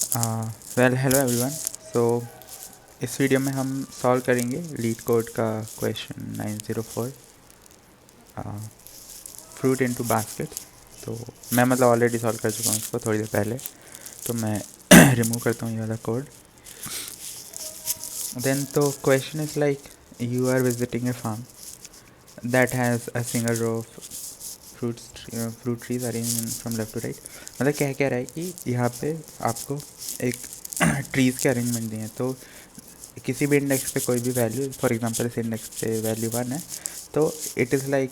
Hello everyone. सो इस video में हम सॉल्व करेंगे लीड कोड का क्वेश्चन 904 फ्रूट इनटू बास्केट। तो मैं ऑलरेडी सॉल्व कर चुका हूँ इसको थोड़ी देर पहले, तो मैं रिमूव करता हूँ ये वाला कोड। देन तो question is like you are visiting a farm that has a single row of fruit trees arrange from left to right. मतलब क्या कह रहा है कि यहाँ पे आपको एक ट्रीज़ के अरेंजमेंट दिए हैं, तो किसी भी इंडेक्स पे कोई भी वैल्यू, फॉर एग्जांपल इस इंडेक्स पे वैल्यू 1 है, तो it is like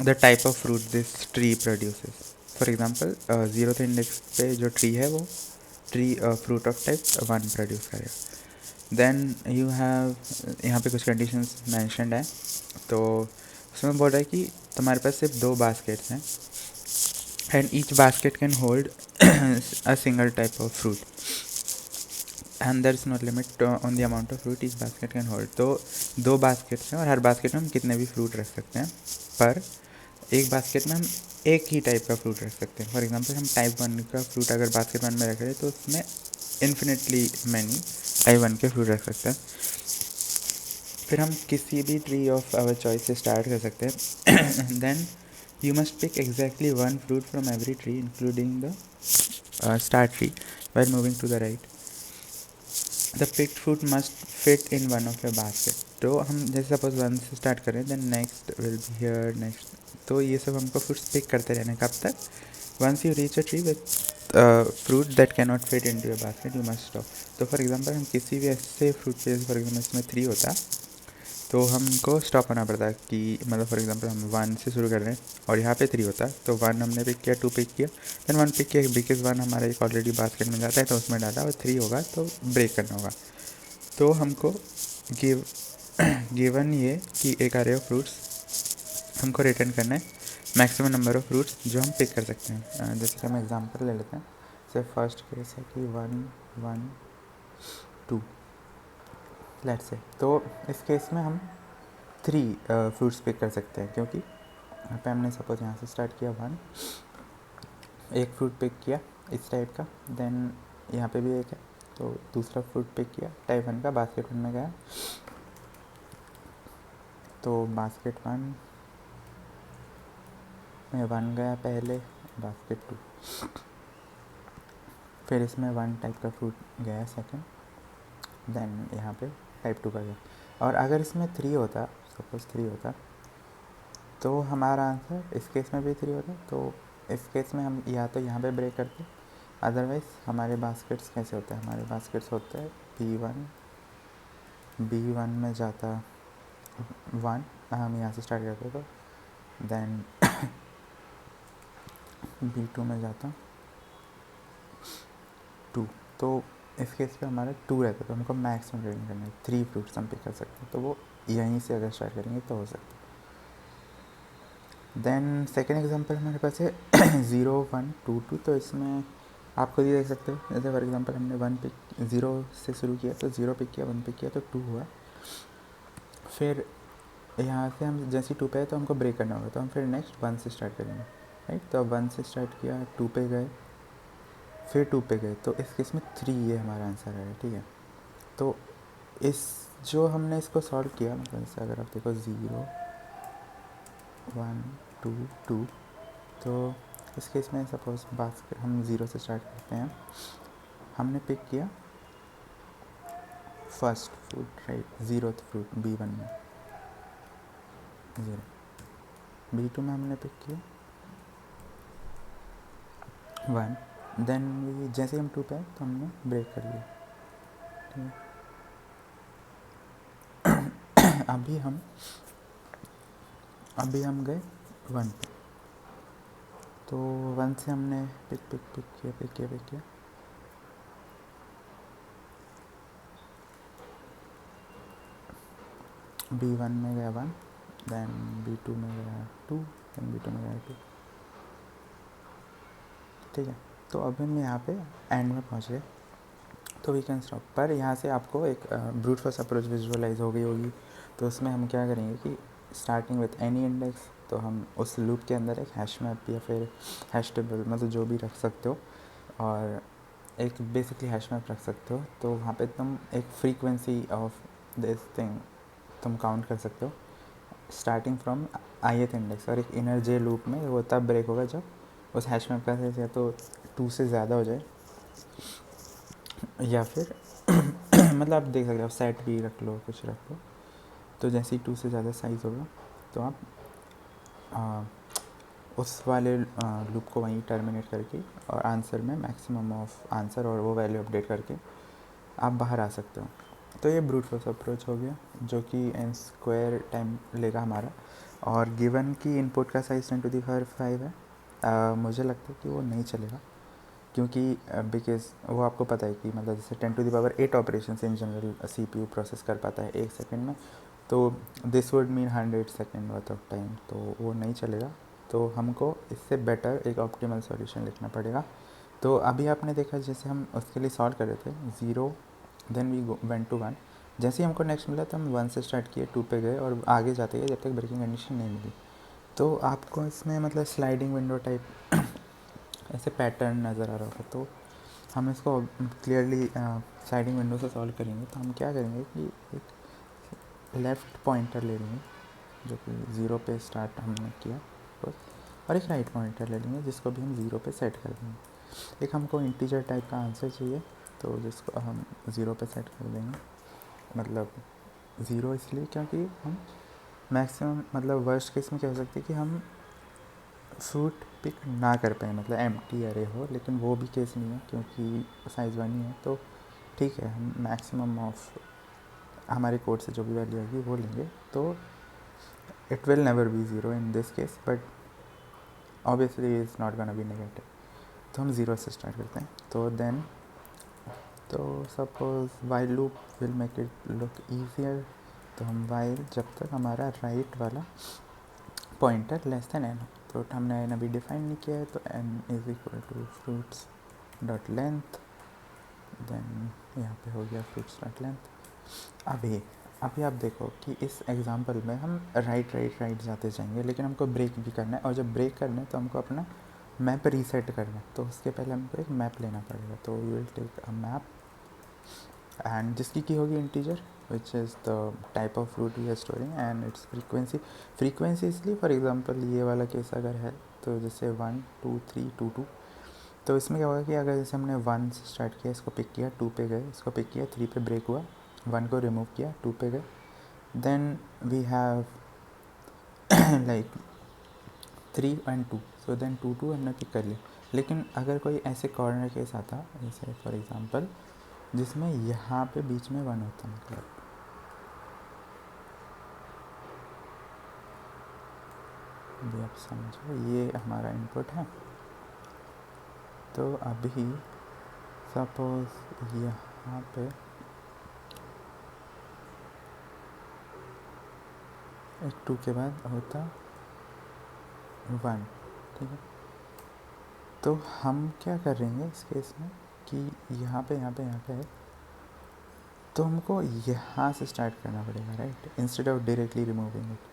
the type of fruit this tree produces. For example 0th index पे जो ट्री है वो tree fruit of type 1 produce करेगा। देन यू हैव यहाँ पे कुछ कंडीशंस मैंशनड हैं, तो उसमें बोल रहा है कि तुम्हारे पास सिर्फ 2 बास्केट्स हैं and each basket can hold a single type of fruit and there is no limit on the amount of fruit each basket can hold. तो 2 बास्केट्स हैं और हर बास्केट में हम कितने भी फ्रूट रख सकते हैं, पर एक बास्केट में हम एक ही टाइप का फ्रूट रख सकते हैं। फॉर एग्जांपल हम टाइप 1 का फ्रूट अगर बास्केट 1 में रख रहे हैं तो उसमें इन्फिनिटली मैनी टाइप 1 के फ्रूट रख सकते हैं। फिर हम किसी भी ट्री ऑफ आवर चॉइस से स्टार्ट कर सकते हैं। Then you must pick exactly 1 fruit from every tree including the start tree while moving to the right. The picked fruit must fit in one of your basket. तो हम जैसे suppose 1 से start करें, then next will be here next. तो ये सब हमको fruits pick करते रहने कब तक, once you reach a tree with fruit that can not fit into your basket you must stop. तो फॉर एग्जाम्पल हम किसी भी ऐसे फ्रूट पे, फॉर एग्जाम्पल इसमें 3 होता, तो हमको स्टॉप होना पड़ता है कि फॉर एग्जांपल हम 1 से शुरू कर रहे हैं और यहाँ पे 3 होता है, तो 1 हमने पिक किया, 2 पिक किया, देन 1 पिक किया, बिकॉज 1 हमारा एक ऑलरेडी बास्केट में जाता है तो उसमें डाला, और 3 होगा तो ब्रेक करना होगा। तो हमको गिवन ये कि एक अरे ऑफ फ्रूट्स हमको रिटर्न करना है, मैक्सिमम नंबर ऑफ फ्रूट्स जो हम पिक कर सकते हैं। जैसे कि हम एग्जांपल ले लेते हैं, जैसे फर्स्ट केस है कि 1 1 2 लेट्स से। तो इस केस में हम 3 फ्रूट्स पिक कर सकते हैं, क्योंकि यहाँ पे हमने सपोज यहाँ से स्टार्ट किया 1, एक फ्रूट पिक किया इस टाइप का, देन यहाँ पे भी एक है तो दूसरा फ्रूट पिक किया टाइप 1 का, बास्केट 1 में गया, तो बास्केट 1 में 1 गया पहले, बास्केट 2, फिर इसमें 1 टाइप का फ्रूट गया सेकंड, देन यहाँ पे टाइप 2 का गया। और अगर इसमें 3 होता, सपोज 3 होता, तो हमारा आंसर इस केस में भी 3 होता, तो इस केस में हम या तो यहाँ पे ब्रेक करते, अदरवाइज़ हमारे बास्केट्स कैसे होते हैं, हमारे बास्केट्स होते हैं B1 में जाता 1, हम यहाँ से स्टार्ट करते तो देन B2 में जाता 2, तो इस केस पे हमारा 2 रहता है, तो हमको मैक्सिमम रेटिंग करना है, 3 फ्रूट्स हम पिक कर सकते हैं, तो वो यहीं से अगर स्टार्ट करेंगे तो हो सकता है। देन सेकेंड एग्जांपल हमारे पास है 0 1 2 2, तो इसमें आप खुद ही देख सकते हो, जैसे फॉर एग्जांपल हमने 1 पिक 0 से शुरू किया, तो 0 पिक किया, 1 पिक किया तो 2 हुआ। फिर यहाँ से हम जैसे 2 पे है तो हमको ब्रेक करना होगा, तो हम फिर नेक्स्ट 1 से स्टार्ट करेंगे, राइट। तो अब 1 से स्टार्ट किया, 2 पे गए, फिर 2 पे गए, तो इस केस में 3 ये हमारा आंसर है, ठीक है। तो इस जो हमने इसको सॉल्व किया, मतलब इससे अगर आप देखो 0 1 2 2, तो इस केस में सपोज बास्केट हम 0 से स्टार्ट करते हैं, हमने पिक किया first fruit, right, 0th fruit B1 में 0, B2 में हमने पिक किया 1, देन जैसे हम 2 पे आए तो हमने ब्रेक कर लिया, ठीक है। अभी हम गए 1 पे, तो 1 से हमने पिक किया, B1 में गया 1, देन B2 में गया 2, देन B2 में गया 2, ठीक है। तो अभी हम यहाँ पे एंड में पहुँच गए, तो वी कैन स्टॉप। पर यहाँ से आपको एक ब्रूट फोर्स अप्रोच विजुअलाइज हो गई होगी, तो उसमें हम क्या करेंगे कि स्टार्टिंग विथ एनी इंडेक्स, तो हम उस लूप के अंदर एक हैश मैप या फिर हैश टेबल, मतलब जो भी रख सकते हो, और एक बेसिकली हैश मैप रख सकते हो, तो वहाँ पे तुम एक फ्रीक्वेंसी ऑफ दिस थिंग तुम काउंट कर सकते हो स्टार्टिंग फ्रॉम ith इंडेक्स, और एक इनर जे लूप में वो तब ब्रेक होगा जब उस हैश मैप का साइज या तो 2 से ज़्यादा हो जाए, या फिर मतलब आप देख सकते हो, सेट भी रख लो, कुछ रख लो, तो जैसे ही 2 से ज़्यादा साइज़ होगा तो आप उस वाले लूप को वहीं टर्मिनेट करके और आंसर में मैक्सिमम ऑफ आंसर और वो वैल्यू अपडेट करके आप बाहर आ सकते हो। तो ये ब्रूट फोर्स अप्रोच हो गया, जो कि n स्क्वायर टाइम लेगा हमारा, और गिवन की इनपुट का साइज़ 10⁵ है। मुझे लगता है कि वो नहीं चलेगा, क्योंकि बिकॉज वो आपको पता है कि मतलब जैसे 10⁸ operation in general CPU process कर पाता है 1 सेकेंड में, तो this would mean 100 second worth of time, तो वो नहीं चलेगा। तो हमको इससे बेटर एक ऑप्टिमल सॉल्यूशन लिखना पड़ेगा। तो अभी आपने देखा जैसे हम उसके लिए सॉल्व कर रहे थे 0, देन वी वेंट टू 1, जैसे ही हमको नेक्स्ट मिला तो हम 1 से स्टार्ट किए, 2 पे गए और आगे जाते गए जब तक ब्रेकिंग कंडीशन नहीं मिली। तो आपको इसमें मतलब स्लाइडिंग विंडो टाइप ऐसे पैटर्न नज़र आ रहा होगा। तो हम इसको क्लियरली स्लाइडिंग विंडो से सॉल्व करेंगे। तो हम क्या करेंगे कि एक लेफ़्ट पॉइंटर ले लेंगे जो कि 0 पे स्टार्ट हमने किया, और एक राइट पॉइंटर ले लेंगे जिसको भी हम 0 पे सेट कर देंगे। एक हमको इंटीजर टाइप का आंसर चाहिए, तो जिसको हम 0 पे सेट कर देंगे। मतलब 0 इसलिए क्योंकि हम मैक्सिमम मतलब वर्स्ट केस में क्या हो सकती है कि हम फ्रूट पिक ना कर पाए, मतलब एम्प्टी अरे हो, लेकिन वो भी केस नहीं है क्योंकि साइज़ 1 ही है। तो ठीक है, हम मैक्सिमम ऑफ हमारे कोड से जो भी वैल्यू आएगी वो लेंगे। तो it will never be 0 in this case, but obviously is not gonna be negative. तो हम 0 से स्टार्ट करते हैं। तो देन तो suppose while loop will make it look easier. तो हम वाइल जब तक हमारा राइट वाला पॉइंटर लेस देन n हो, तो हमने n अभी डिफाइन नहीं किया है, तो n is equal to fruits dot length, then यहाँ पे हो गया फ्रूट्स डॉट लेंथ। अभी आप देखो कि इस एग्जांपल में हम राइट जाते जाएंगे, लेकिन हमको ब्रेक भी करना है, और जब ब्रेक करना है तो हमको अपना मैप रीसेट करना है। तो उसके पहले हमको एक मैप लेना पड़ेगा। तो we will take a map and जिसकी की होगी integer, which is the type of fruit we are storing, and its frequency इसलिए फॉर एग्जांपल ये वाला केस अगर है तो जैसे 1 2 3 2 2, तो इसमें क्या होगा कि अगर जैसे हमने 1 से स्टार्ट किया, इसको पिक किया, 2 पे गए, इसको पिक किया, 3 पे ब्रेक हुआ, 1 को रिमूव किया, 2 पे गए, then we have like 3 and 2, so then 2 हमने पिक कर लिया। लेकिन अगर कोई ऐसे कॉर्नर केस आता जैसे फॉर एग्जांपल जिसमें यहाँ पे बीच में 1 होता, मतलब ये आप समझो, ये हमारा इनपुट है। तो अभी सपोज यहाँ पे एक 2 के बाद होता 1, ठीक है। तो हम क्या करेंगे इस केस में कि यहाँ पे है, तो हमको यहाँ से स्टार्ट करना पड़ेगा, right, instead of directly removing it.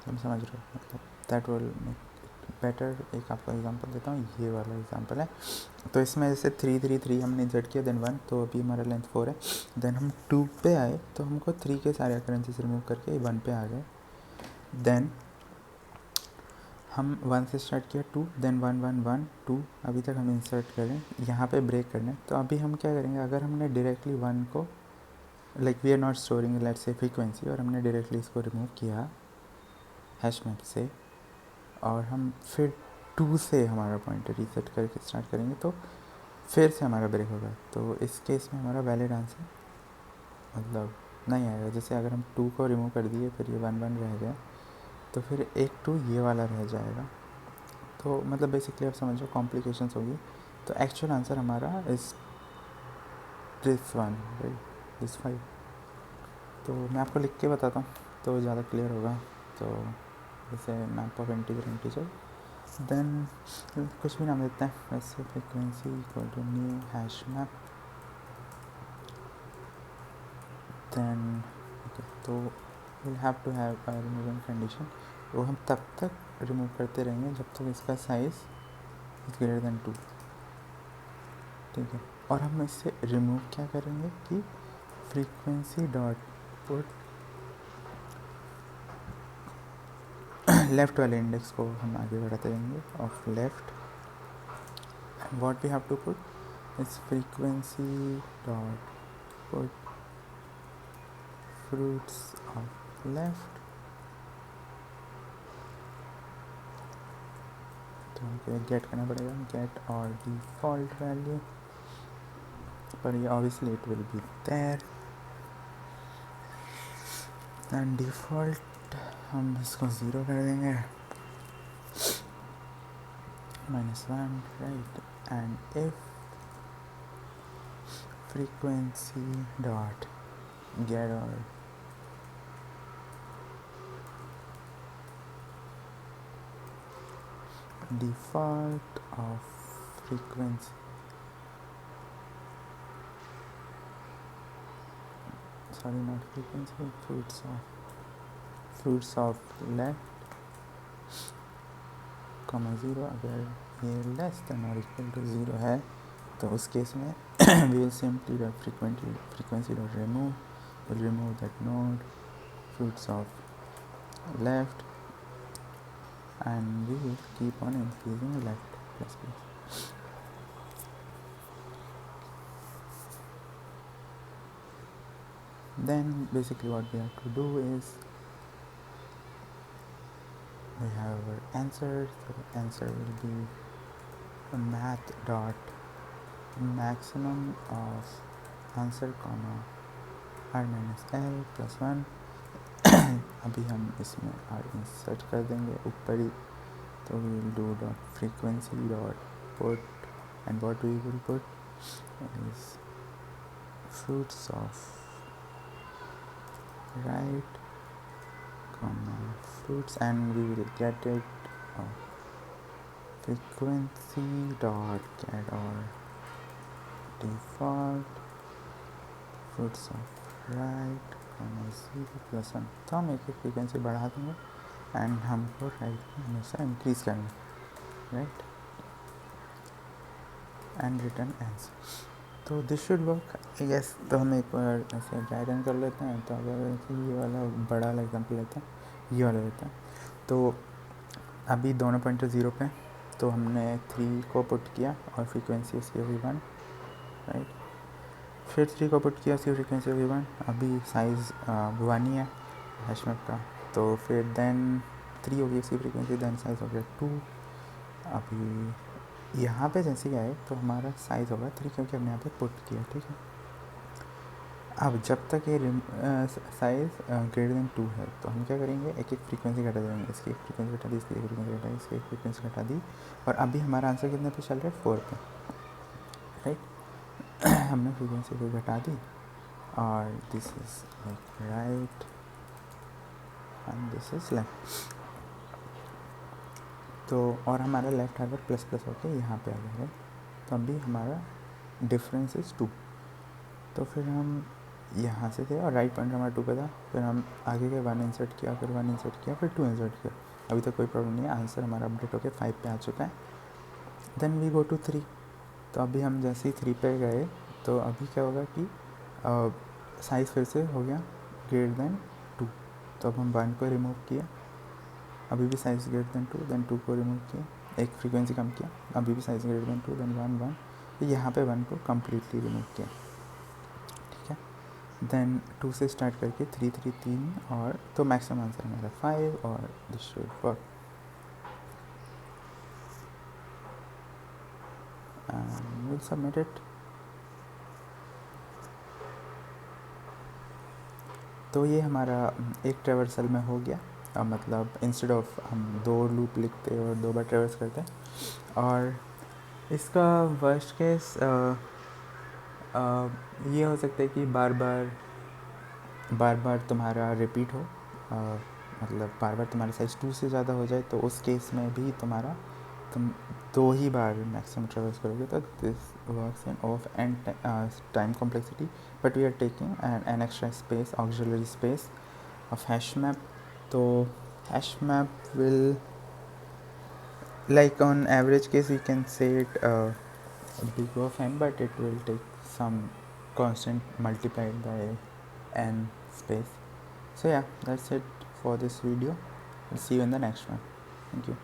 तुम समझ रहे हो, मतलब that will make it better. एक आपको एग्जांपल देता हूँ, ये वाला एग्जांपल है। तो इसमें जैसे 3 3 3 हमने इंसर्ट किया, देन 1, तो अभी हमारा लेंथ 4 है। देन हम 2 पे आए तो हमको 3 के सारे अकरेंसेस रिमूव करके 1 पे आ गए। देन हम 1 से स्टार्ट किया, 2, देन 1 1 1 2, अभी तक हम इंसर्ट करें, यहाँ पे ब्रेक करना है। तो अभी हम क्या करेंगे, अगर हमने डायरेक्टली 1 को like we are not storing let's say frequency, और हमने डायरेक्टली इसको रिमूव किया हैश मैप से, और हम फिर 2 से हमारा पॉइंटर रीसेट करके स्टार्ट करेंगे, तो फिर से हमारा ब्रेक होगा। तो इस केस में हमारा वैलिड आंसर मतलब नहीं आएगा। जैसे अगर हम 2 को रिमूव कर दिए, फिर ये 1 1 रह गया, तो फिर एक 2 ये वाला रह जाएगा। तो मतलब बेसिकली आप समझो कॉम्प्लिकेशंस होगी। तो एक्चुअल आंसर हमारा इस दिस 1, राइट, दिस 5। तो मैं आपको लिख के बताता हूँ तो ज़्यादा क्लियर होगा। तो जैसे मैप ऑफ इंटीजर देन कुछ भी नाम देते हैं, वैसे frequency equal to new hash map, then तो will have to have a removing condition. वो हम तब तक रिमूव करते रहेंगे जब तक इसका साइज़ इज ग्रेटर देन 2। ठीक है। और हम इससे रिमूव क्या करेंगे कि फ्रीक्वेंसी डॉट पुट लेफ़्ट वाले इंडेक्स को हम आगे बढ़ाते रहेंगे of left, and what we have to put is frequency dot put fruits of left। तो हमको गेट करना पड़ेगा, गेट और डिफ़ॉल्ट वैल्यू, पर ये obviously it will be there, and default हम इसको 0 कर देंगे, -1, right. And if frequency dot get or default of frequency, sorry not frequency, fruits of left, comma 0, अगर ये लेस देन और इक्वल टू 0 है तो उस केस में we will simply dot frequency dot remove, will remove that node fruits of left, and we will keep on increasing left plus plus. Then basically what we have to do is we have our answer, so the answer will be a math dot maximum of answer comma r minus l plus 1। अभी हम इसमें r insert कर देंगे ऊपर ही, तो we will do dot frequency dot put, and what we will put is fruits of right comma fruits, and we will get it frequency dot get or default fruits of right comma 0 plus 1। तो हम एक frequency बढ़ा देंगे and हमको right को हमेशा increase करना, right, and return answer. तो दिस शुड वर्क यस। तो हम एक बार ऐसे ड्राई रन कर लेते हैं। तो अगर ये वाला बड़ा वाला एग्जाम्पल लेते हैं, ये वाला लेते हैं, तो अभी दोनों पॉइंटर 0 पे, तो हमने 3 को पुट किया और फ्रीक्वेंसी इसकी होगी 1, राइट। फिर 3 को पुट किया, उसकी फ्रीक्वेंसी होगी 1, अभी साइज़ 1 ही है हैश मैप का। तो फिर देन 3 होगी उसकी फ्रीक्वेंसी, देन साइज़ हो गया 2। अभी यहाँ पे जैसे ही आए तो हमारा साइज़ होगा 3, क्योंकि हमने यहाँ पे पुट किया, ठीक है। अब जब तक ये साइज़ ग्रेटर देन 2 है, तो हम क्या करेंगे, एक एक फ्रीक्वेंसी घटा देंगे। इसकी एक फ्रीक्वेंसी घटा दी, इसकी एक फ्रीक्वेंसी घटा दी, इसकी एक फ्रीक्वेंसी घटा दी, और अभी हमारा आंसर कितने पे चल रहा है, 4 पे, राइट। हमने फ्रीक्वेंसी को घटा दी, और this is like right and this is left. तो और हमारा लेफ्ट हैंड प्लस प्लस होकर यहाँ पे आ गया है। तो अभी हमारा डिफरेंस इज़ 2। तो फिर हम यहाँ से थे और राइट पॉइंट हमारा 2 पे था, फिर हम आगे के 1 इंसर्ट किया, फिर 1 इंसर्ट किया, फिर 2 इंसर्ट किया। अभी तक कोई प्रॉब्लम नहीं है, आंसर हमारा अपडेट होकर 5 पे आ चुका है। Then we go to 3। तो अभी हम जैसे ही 3 पे गए, तो अभी क्या होगा कि साइज़ फिर से हो गया ग्रेटर देन 2। तो अब हम 1 को रिमूव किया, अभी भी साइज़ ग्रेटर देन 2, देन 2 को रिमूव किया, एक फ्रीक्वेंसी कम किया, अभी भी साइज़ ग्रेटर देन 2, देन 1 1, तो यहाँ पे 1 को कम्प्लीटली रिमूव किया, ठीक है। देन 2 से स्टार्ट करके 3 3 3, और तो मैक्सिमम आंसर हमारा 5, और this should work. And will submit it. तो ये हमारा एक ट्रेवर्सल में हो गया। मतलब इंस्टेड ऑफ हम 2 लूप लिखते और 2 बार ट्रेवर्स करते हैं। और इसका वर्स्ट केस ये हो सकता है कि बार बार तुम्हारा रिपीट हो, मतलब बार बार तुम्हारा साइज़ 2 से ज़्यादा हो जाए, तो उस केस में भी तुम 2 ही बार मैक्सिमम ट्रेवर्स करोगे। तो this works in of N time complexity, but we are taking an extra space, auxiliary space of hash map. तो hash map will, like on average case we can say it big of n, but it will take some constant multiplied by n space. So yeah, that's it for this video. I'll see you in the next one. Thank you.